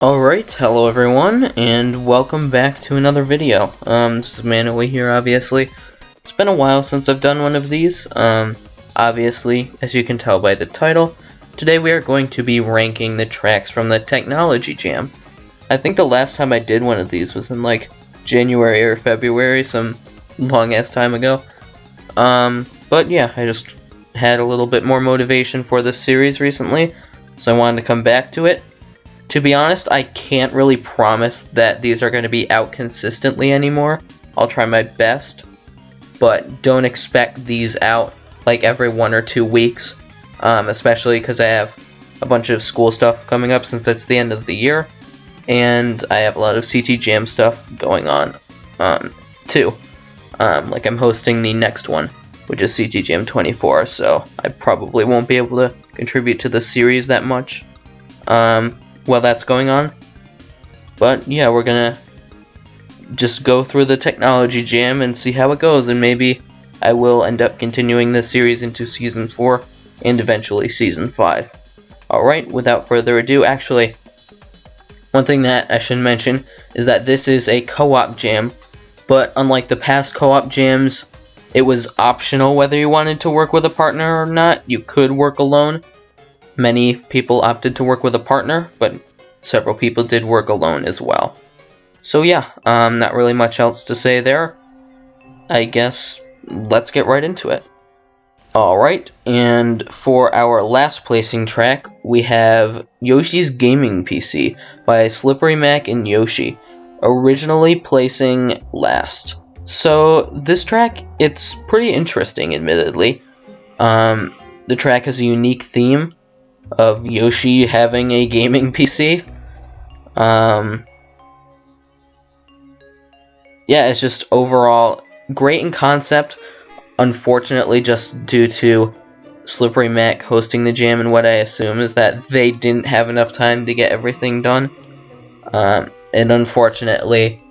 Alright, hello everyone, and welcome back to another video. This is Manaway here, obviously. It's been a while since I've done one of these. Obviously, as you can tell by the title, today we are going to be ranking the tracks from the Technology Jam. I think the last time I did one of these was in like January or February, some long-ass time ago. But yeah, I just had a little bit more motivation for this series recently, so I wanted to come back to it. To be honest, I can't really promise that these are going to be out consistently anymore. I'll try my best, but don't expect these out like every 1 or 2 weeks, especially because I have a bunch of school stuff coming up since it's the end of the year, and I have a lot of CT Jam stuff going on, too. Like I'm hosting the next one, which is CT Jam 24, so I probably won't be able to contribute to the series that much. While that's going on. But yeah, we're gonna just go through the Technology Jam and see how it goes, and maybe I will end up continuing this series into Season 4 and eventually Season 5. Alright, without further ado, actually, one thing that I should mention is that this is a co-op jam, but unlike the past co-op jams, it was optional whether you wanted to work with a partner or not. You could work alone. Many people opted to work with a partner, but several people did work alone as well. So yeah, not really much else to say there. I guess let's get right into it. Alright, and for our last placing track, we have Yoshis Gaming PC by Slippery Mac and Yoshi, originally placing last. So this track, it's pretty interesting, admittedly. The track has a unique theme of Yoshi having a gaming PC. Yeah, it's just overall great in concept. Unfortunately, just due to Slippery Mac hosting the jam, and what I assume is that they didn't have enough time to get everything done. And unfortunately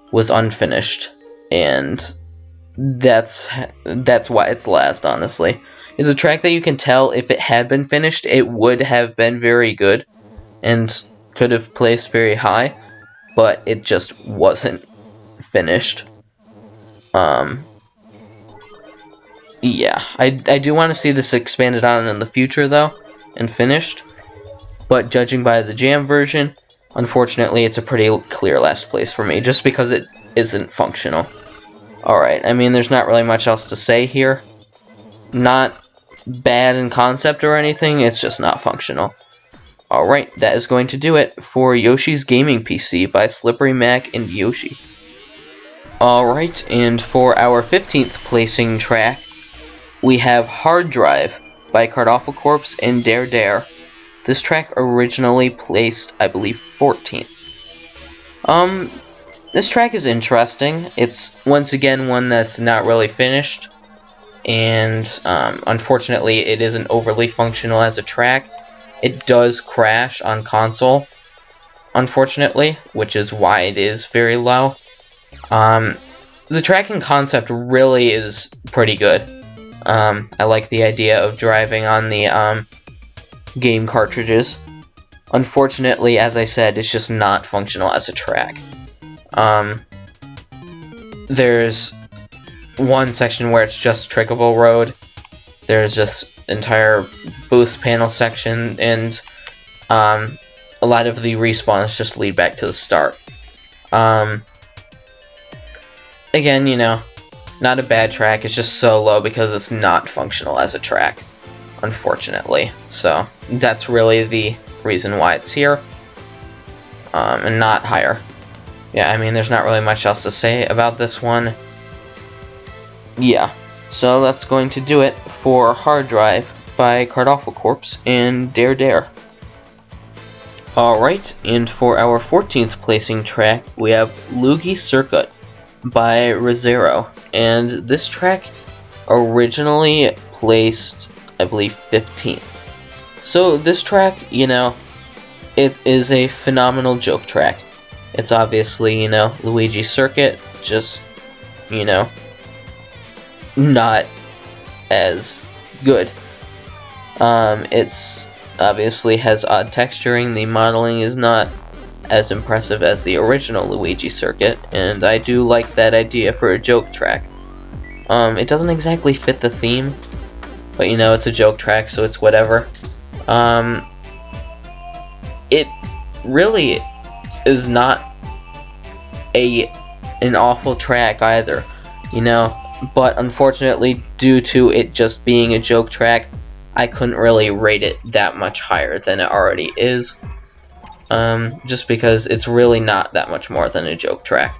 was unfinished, and that's why it's last, honestly. It's a track that you can tell if it had been finished, it would have been very good and could have placed very high, but it just wasn't finished. Yeah, I do want to see this expanded on in the future, though, and finished, but judging by the jam version, unfortunately it's a pretty clear last place for me, just because it isn't functional. Alright, I mean, there's not really much else to say here. Not bad in concept or anything, it's just not functional. Alright, that is going to do it for Yoshi's Gaming PC by Slippery Mac and Yoshi. Alright, and for our 15th placing track, we have Hard Drive by Cardawful Corpse and Dare Dare. This track originally placed, I believe, 14th. This track is interesting. It's, once again, one that's not really finished. And unfortunately, it isn't overly functional as a track. It does crash on console, unfortunately, which is why it is very low. The tracking concept really is pretty good. I like the idea of driving on the game cartridges. Unfortunately, as I said, it's just not functional as a track. There's one section where it's just trickable road. There's just entire boost panel section, and a lot of the respawns just lead back to the start. Again, you know, not a bad track, it's just so low because it's not functional as a track, unfortunately. So that's really the reason why it's here, and not higher. Yeah, I mean, there's not really much else to say about this one. Yeah, so that's going to do it for Hard Drive by Cardawful Corpse and Dare Dare. Alright, and for our 14th placing track, we have Lugi Circuit by Rezero. And this track originally placed, I believe, 15th. So this track, you know, it is a phenomenal joke track. It's obviously, you know, Luigi Circuit, just, you know, not as good. It's obviously has odd texturing, the modeling is not as impressive as the original Luigi Circuit, and I do like that idea for a joke track. It doesn't exactly fit the theme, but you know, it's a joke track, so it's whatever. It really is not an awful track either, you know, but unfortunately, due to it just being a joke track, I couldn't really rate it that much higher than it already is, just because it's really not that much more than a joke track.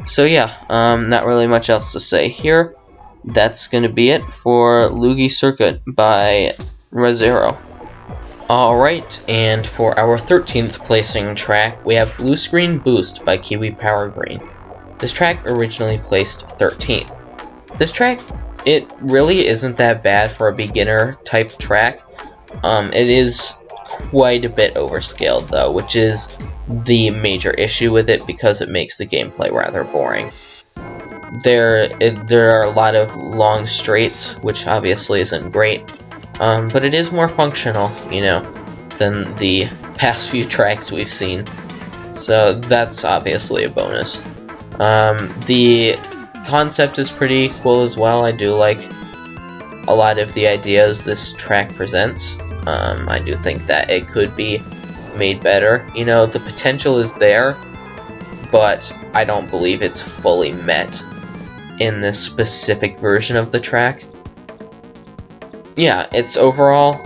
So yeah, not really much else to say here. That's gonna be it for Lugi Circuit by ReZero. Alright, and for our 13th placing track, we have Blue Screen Boost by Kiwi Power Green. This track originally placed 13th. This track, it really isn't that bad for a beginner type track. It is quite a bit overscaled though, which is the major issue with it because it makes the gameplay rather boring. There are a lot of long straights, which obviously isn't great. But it is more functional, you know, than the past few tracks we've seen. So that's obviously a bonus. The concept is pretty cool as well. I do like a lot of the ideas this track presents. I do think that it could be made better. You know, the potential is there, but I don't believe it's fully met in this specific version of the track. Yeah, it's overall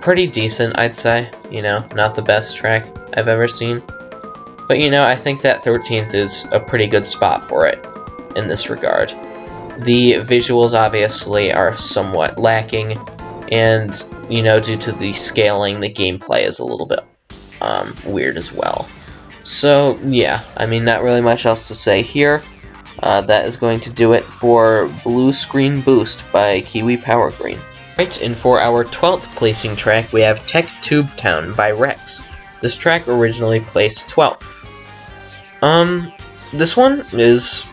pretty decent, I'd say. You know, not the best track I've ever seen. But, you know, I think that 13th is a pretty good spot for it in this regard. The visuals, obviously, are somewhat lacking. And, you know, due to the scaling, the gameplay is a little bit weird as well. So, yeah, I mean, not really much else to say here. That is going to do it for Blue Screen Boost by Kiwi Power Green. Right, and for our 12th placing track, we have Tech Tube Town by Rex. This track originally placed 12th. This one is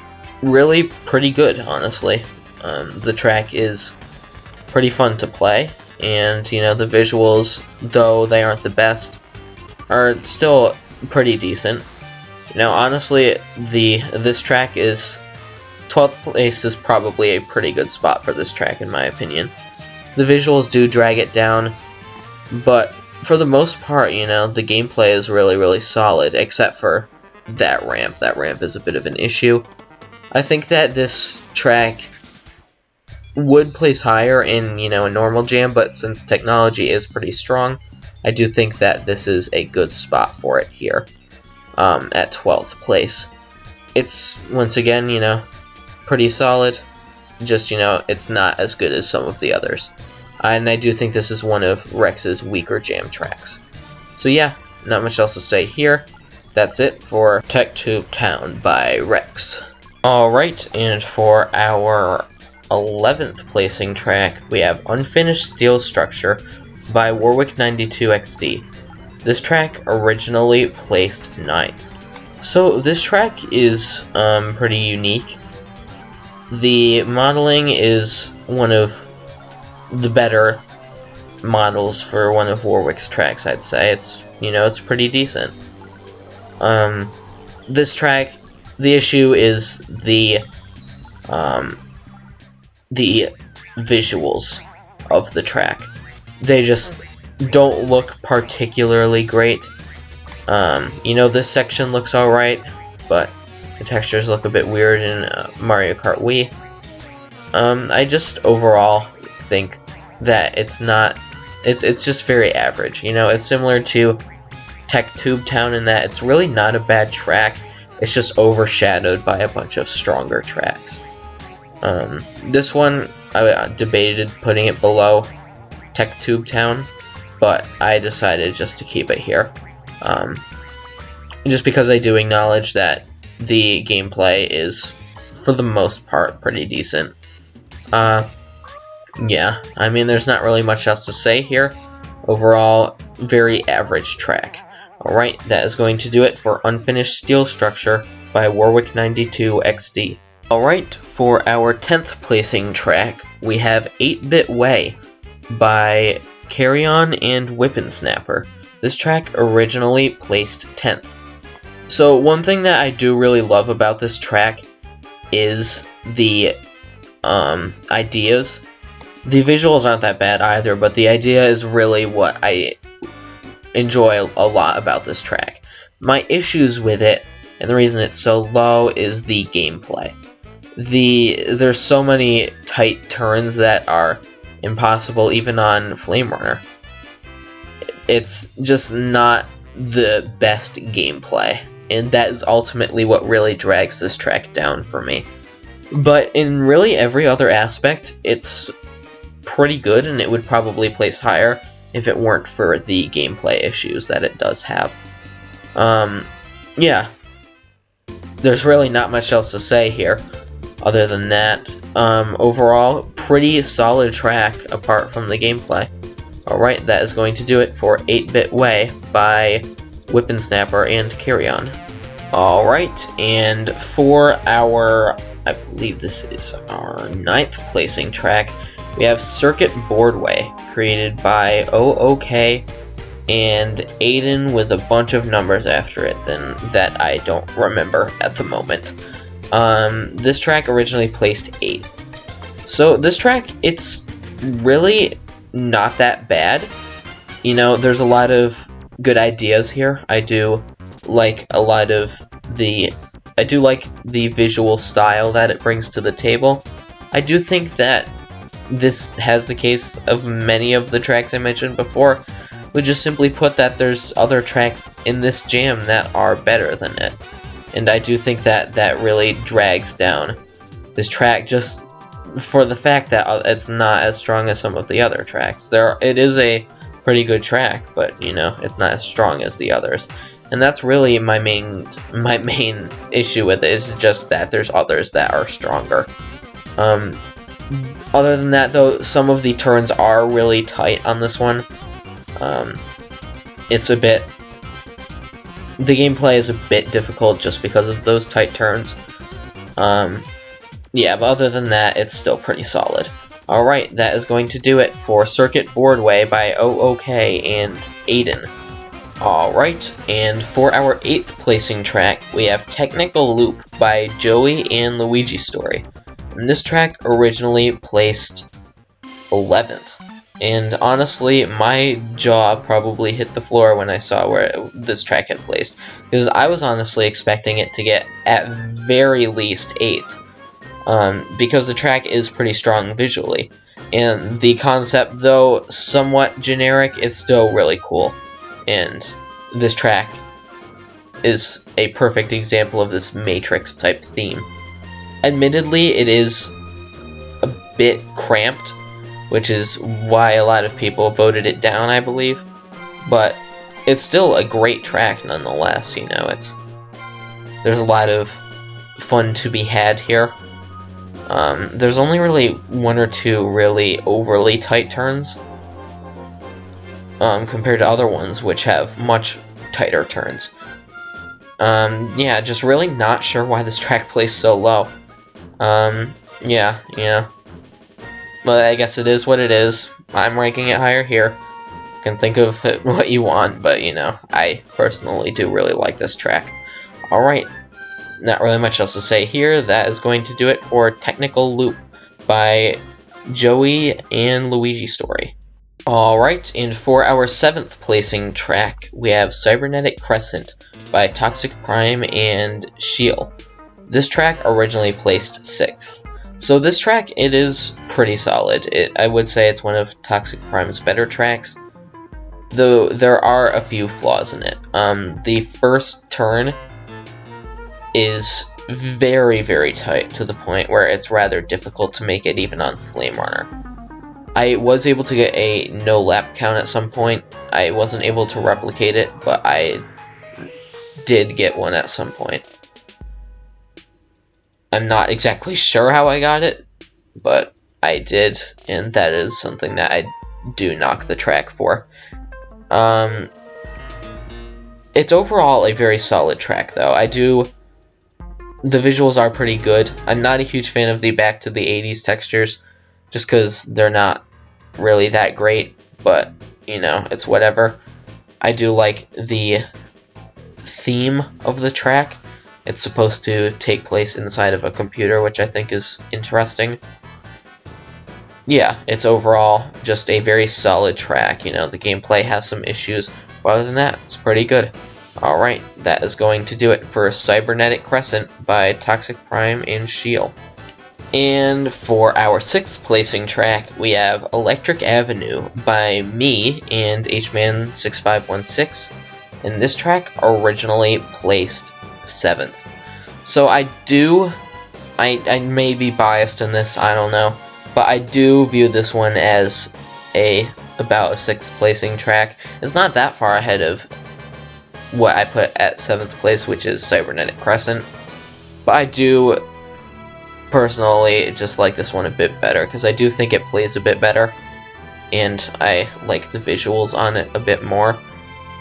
really pretty good, honestly. The track is pretty fun to play, and, you know, the visuals, though they aren't the best, are still pretty decent. You know, honestly, this track is 12th place is probably a pretty good spot for this track, in my opinion. The visuals do drag it down, but for the most part, you know, the gameplay is really, really solid, except for that ramp. That ramp is a bit of an issue. I think that this track would place higher in, you know, a normal jam, but since technology is pretty strong, I do think that this is a good spot for it here, at 12th place. It's, once again, you know, pretty solid, just, you know, it's not as good as some of the others. And I do think this is one of Rex's weaker jam tracks. So yeah, not much else to say here. That's it for Tech Tube Town by Rex. Alright, and for our 11th placing track, we have Unfinished Steel Structure by Warwick92XD. This track originally placed 9th. So this track is pretty unique. The modeling is one of the better models for one of Warwick's tracks, I'd say. It's, you know, it's pretty decent. This track, the issue is the visuals of the track. They just don't look particularly great. You know, this section looks alright, but the textures look a bit weird in Mario Kart Wii. I just overall think that it's just very average. You know, it's similar to Tech Tube Town in that it's really not a bad track. It's just overshadowed by a bunch of stronger tracks. This one, I debated putting it below Tech Tube Town, but I decided just to keep it here. Just because I do acknowledge that the gameplay is, for the most part, pretty decent. Yeah, I mean, there's not really much else to say here. Overall, very average track. Alright, that is going to do it for Unfinished Steel Structure by Warwick92XD. Alright, for our 10th placing track, we have 8-Bit Way by Carry On and Whippin' Snapper. This track originally placed 10th. So one thing that I do really love about this track is the ideas. The visuals aren't that bad either, but the idea is really what I enjoy a lot about this track. My issues with it, and the reason it's so low, is the gameplay. There's so many tight turns that are impossible even on Flame Runner. It's just not the best gameplay, and that is ultimately what really drags this track down for me. But in really every other aspect, it's pretty good, and it would probably place higher if it weren't for the gameplay issues that it does have. Yeah. There's really not much else to say here, other than that. Overall, pretty solid track, apart from the gameplay. Alright, that is going to do it for 8-Bit Way by Whippin' Snapper and Carry On. Alright, and for our, I believe this is our 9th placing track, we have Circuit Boardway, created by OK and Aiden with a bunch of numbers after it that I don't remember at the moment. This track originally placed 8th. So this track, it's really not that bad. You know, there's a lot of good ideas here. I do like the visual style that it brings to the table. I do think that this has the case of many of the tracks I mentioned before, would just simply put that there's other tracks in this jam that are better than it. And I do think that really drags down this track just for the fact that it's not as strong as some of the other tracks. It is a pretty good track, but you know, it's not as strong as the others. And that's really my main issue with it, is just that there's others that are stronger. Other than that, though, some of the turns are really tight on this one. The gameplay is a bit difficult just because of those tight turns. Yeah, but other than that, it's still pretty solid. Alright, that is going to do it for Circuit Boardway by OK and Aiden. Alright, and for our 8th placing track, we have Technical Loop by Joey and Luigi Story. And this track originally placed 11th. And honestly, my jaw probably hit the floor when I saw where this track had placed, because I was honestly expecting it to get at very least 8th. Because the track is pretty strong visually. And the concept, though somewhat generic, is still really cool. And this track is a perfect example of this Matrix-type theme. Admittedly, it is a bit cramped, which is why a lot of people voted it down, I believe. But it's still a great track nonetheless, you know, there's a lot of fun to be had here. There's only really 1 or 2 really overly tight turns, compared to other ones which have much tighter turns. Yeah, just really not sure why this track placed so low. Yeah, you know. But I guess it is what it is. I'm ranking it higher here. You can think of it what you want, but you know, I personally do really like this track. Alright, not really much else to say here. That is going to do it for Technical Loop by Joey and Luigi Story. Alright, and for our 7th placing track, we have Cybernetic Crescent by Toxic Prime and Shiel. This track originally placed 6th. So this track, it is pretty solid. I would say it's one of Toxic Prime's better tracks, though there are a few flaws in it. The first turn is very, very tight, to the point where it's rather difficult to make it even on Flame Runner. I was able to get a no lap count at some point. I wasn't able to replicate it, but I did get one at some point. I'm not exactly sure how I got it, but I did, and that is something that I do knock the track for. It's overall a very solid track, though. The visuals are pretty good. I'm not a huge fan of the back to the 80s textures, just because they're not really that great, but, you know, it's whatever. I do like the theme of the track. It's supposed to take place inside of a computer, which I think is interesting. Yeah, it's overall just a very solid track. You know, the gameplay has some issues, but other than that, it's pretty good. Alright, that is going to do it for Cybernetic Crescent by Toxic Prime and Shield. And for our 6th placing track, we have Electric Avenue by me and HMan6516. And this track originally placed 7th. So I may be biased in this, I don't know. But I do view this one as about a 6th placing track. It's not that far ahead of what I put at 7th place, which is Cybernetic Crescent. But I do personally just like this one a bit better, because I do think it plays a bit better, and I like the visuals on it a bit more.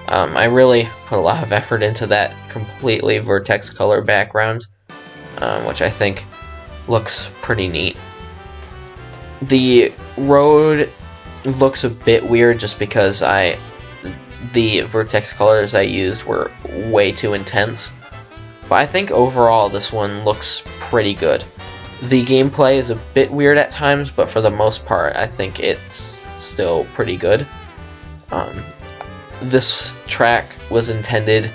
I really put a lot of effort into that completely vertex color background, which I think looks pretty neat. The road looks a bit weird just because the vertex colors I used were way too intense, but I think overall this one looks pretty good. The gameplay is a bit weird at times, but for the most part I think it's still pretty good. This track was intended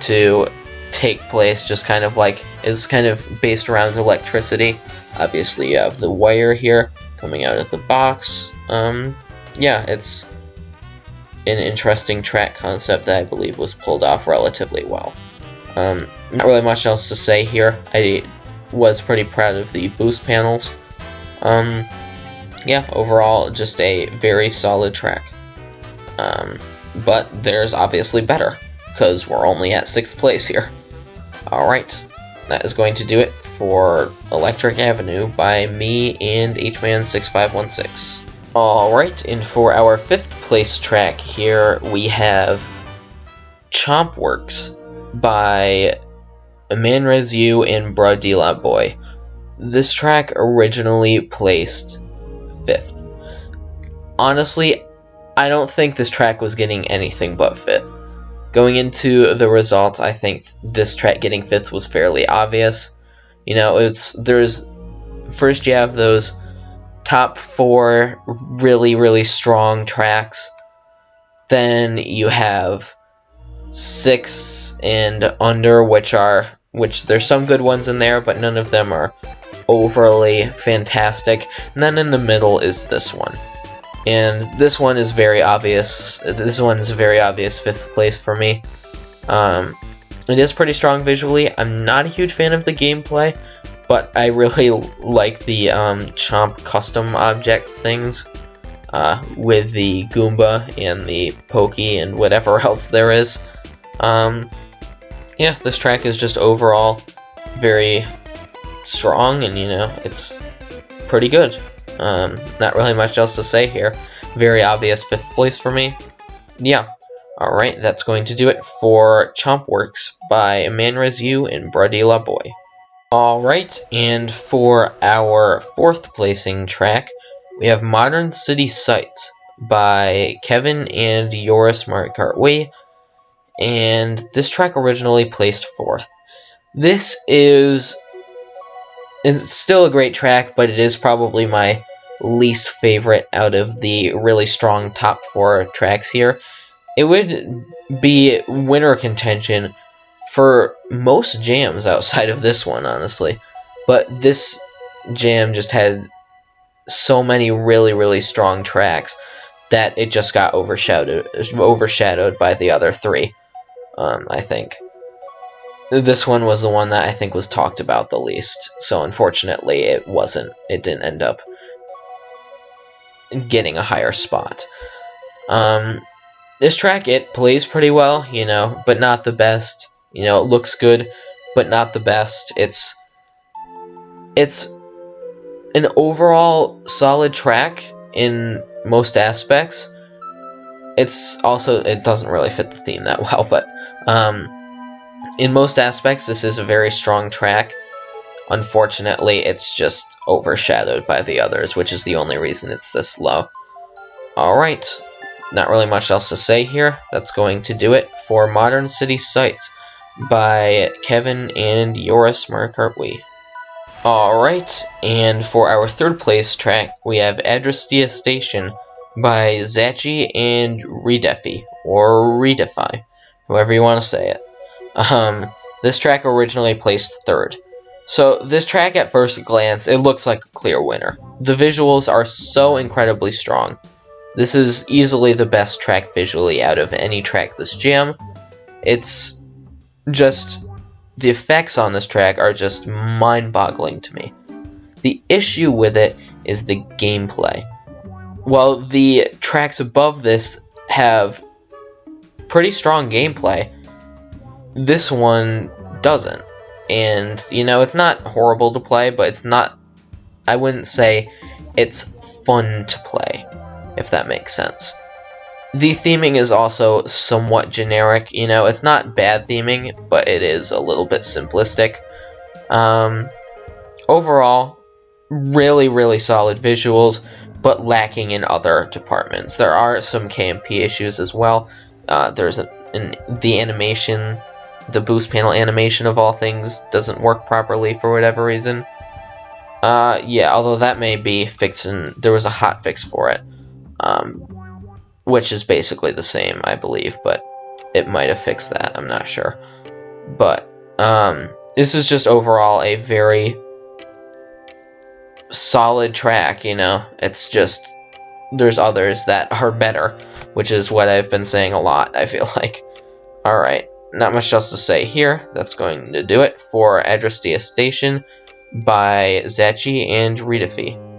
to take place just kind of like, is kind of based around electricity. Obviously you have the wire here coming out of the box. Yeah, it's an interesting track concept that I believe was pulled off relatively well. Not really much else to say here. I was pretty proud of the boost panels. Yeah, overall just a very solid track. But there's obviously better, because we're only at 6th place here. Alright, that is going to do it for Electric Avenue by me and HMan6516. Alright, and for our 5th place track here, we have Chomp Works by Manrezu and Boardway Boy. This track originally placed 5th. Honestly, I don't think this track was getting anything but 5th. Going into the results, I think this track getting 5th was fairly obvious. You know, first you have those top 4 really strong tracks. Then you have 6 and under, which there's some good ones in there, but none of them are overly fantastic. And then in the middle is this one. And this one is very obvious. This one is a very obvious 5th place for me. It is pretty strong visually. I'm not a huge fan of the gameplay, but I really like the Chomp custom object things with the Goomba and the Pokey and whatever else there is. Yeah, this track is just overall very strong, and you know, it's pretty good. Not really much else to say here. Very obvious 5th place for me. Yeah. Alright, that's going to do it for Chomp Works by Manrezu and Boardway Boy. Alright, and for our 4th placing track, we have Modern City Sites by Kevin and Yoris Markartway, and this track originally placed 4th. This is... it's still a great track, but it is probably my least favorite out of the really strong top 4 tracks here. It would be winner contention for most jams outside of this one, honestly. But this jam just had so many really strong tracks that it just got overshadowed by the other 3, I think. This one was the one that I think was talked about the least, so unfortunately it didn't end up getting a higher spot. This track, it plays pretty well, you know, but not the best. You know, it looks good, but not the best. It's an overall solid track in most aspects. It doesn't really fit the theme that well, but in most aspects, this is a very strong track. Unfortunately, it's just overshadowed by the others, which is the only reason it's this low. Alright, not really much else to say here. That's going to do it for Modern City Sites by Kevin and Yoris Markartwi. Alright, and for our third place track, we have Adrestia Station by Zachi and Redefi, or Redefy, however you want to say it. This track originally placed third. So this track at first glance, it looks like a clear winner. The visuals are so incredibly strong. This is easily the best track visually out of any track this jam. It's just, the effects on this track are just mind-boggling to me. The issue with it is the gameplay. While the tracks above this have pretty strong gameplay, this one doesn't. And, you know, it's not horrible to play, but it's not, I wouldn't say it's fun to play, if that makes sense. The theming is also somewhat generic, you know, it's not bad theming, but it is a little bit simplistic. Overall, really solid visuals, but lacking in other departments. There are some KMP issues as well. There's the animation, the boost panel animation of all things doesn't work properly for whatever reason. Yeah, although that may be fixed, and there was a hot fix for it. Which is basically the same, I believe, but it might have fixed that, I'm not sure. But, this is just overall a very solid track, you know? It's just, there's others that are better, which is what I've been saying a lot, I feel like. Alright, not much else to say here. That's going to do it for Adrestia Station by Zachi and Redefi.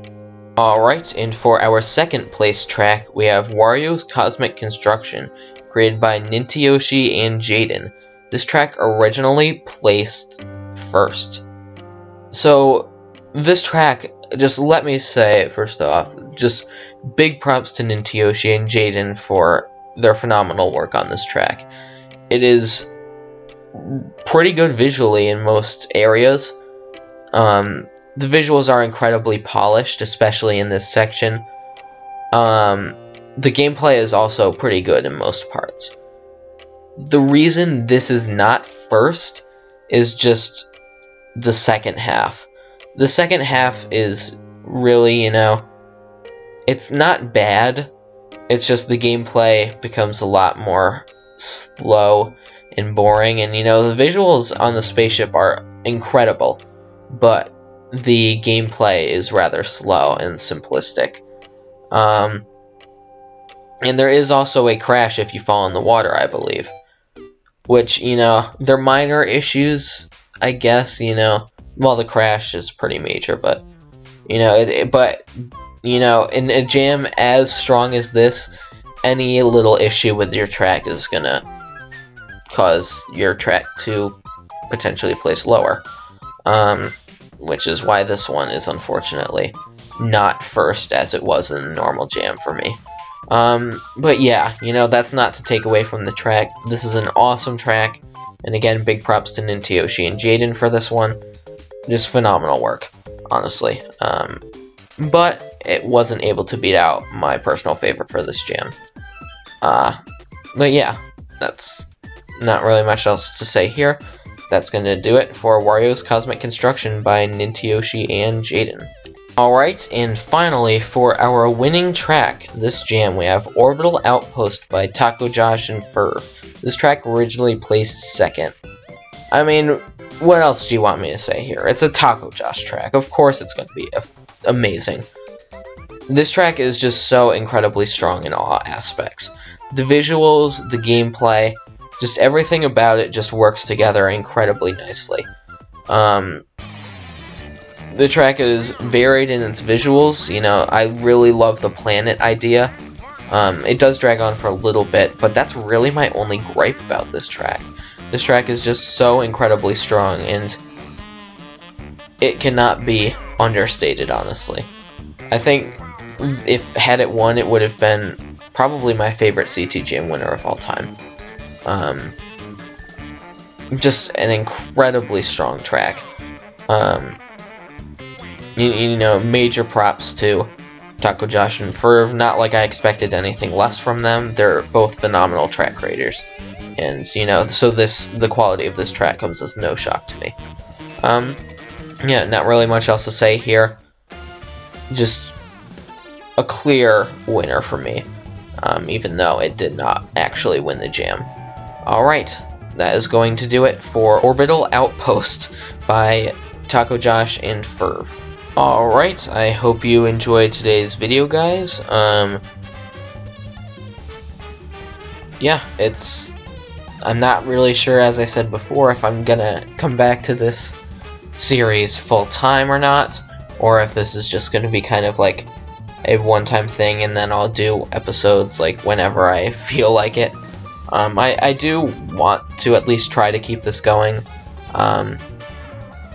Alright, and for our second place track, we have Warios Cosmic Construction, created by Nintyoshi and Jaden. This track originally placed first. So, this track, just let me say, first off, just big props to Nintyoshi and Jaden for their phenomenal work on this track. It is pretty good visually in most areas. The visuals are incredibly polished, especially in this section. The gameplay is also pretty good in most parts. The reason this is not first is just the second half. The second half is really, you know, it's not bad. It's just the gameplay becomes a lot more slow and boring. And, you know, the visuals on the spaceship are incredible, but the gameplay is rather slow and simplistic. And there is also a crash if you fall in the water, I believe. Which, you know, they're minor issues, I guess, you know. Well, the crash is pretty major, but, you know, in a jam as strong as this, any little issue with your track is gonna cause your track to potentially place lower. Which is why this one is unfortunately not first as it was in the normal jam for me. But yeah, you know, that's not to take away from the track. This is an awesome track, and again, big props to Nintyoshi and Jaden for this one. Just phenomenal work, honestly. But it wasn't able to beat out my personal favorite for this jam. But yeah, that's not really much else to say here. That's going to do it for Warios Cosmic Construction by Nintyoshi and Jaden. Alright, and finally, for our winning track, this jam, we have Orbital Outpost by Taco Josh and Fur. This track originally placed second. I mean, what else do you want me to say here? It's a Taco Josh track. Of course it's going to be amazing. This track is just so incredibly strong in all aspects. The visuals, the gameplay, just everything about it just works together incredibly nicely. The track is varied in its visuals. You know, I really love the planet idea. It does drag on for a little bit, but that's really my only gripe about this track. This track is just so incredibly strong, and it cannot be understated, honestly. I think if had it won, it would have been probably my favorite CTGM winner of all time. Just an incredibly strong track. You know, major props to Taco Josh and Ferv. Not like I expected anything less from them. They're both phenomenal track creators. And, you know, so the quality of this track comes as no shock to me. Yeah, not really much else to say here. Just a clear winner for me, even though it did not actually win the jam. Alright, that is going to do it for Orbital Outpost by Taco Josh and Ferv. Alright, I hope you enjoyed today's video, guys. Yeah, I'm not really sure, as I said before, if I'm gonna come back to this series full-time or not, or if this is just gonna be kind of like a one-time thing and then I'll do episodes like whenever I feel like it. I do want to at least try to keep this going,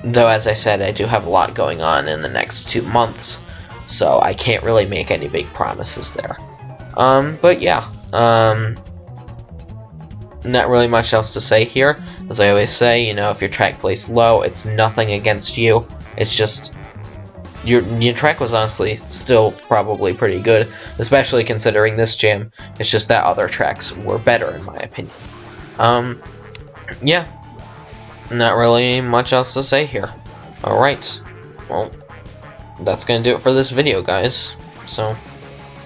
though as I said, I do have a lot going on in the next 2 months, so I can't really make any big promises there. But yeah, not really much else to say here. As I always say, you know, if your track plays low, it's nothing against you. It's just your track was honestly still probably pretty good, especially considering this jam. It's just that other tracks were better in my opinion. Yeah, not really much else to say here. Alright, well, that's gonna do it for this video, guys. So,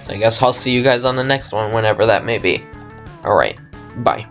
I guess I'll see you guys on the next one, whenever that may be. Alright, bye.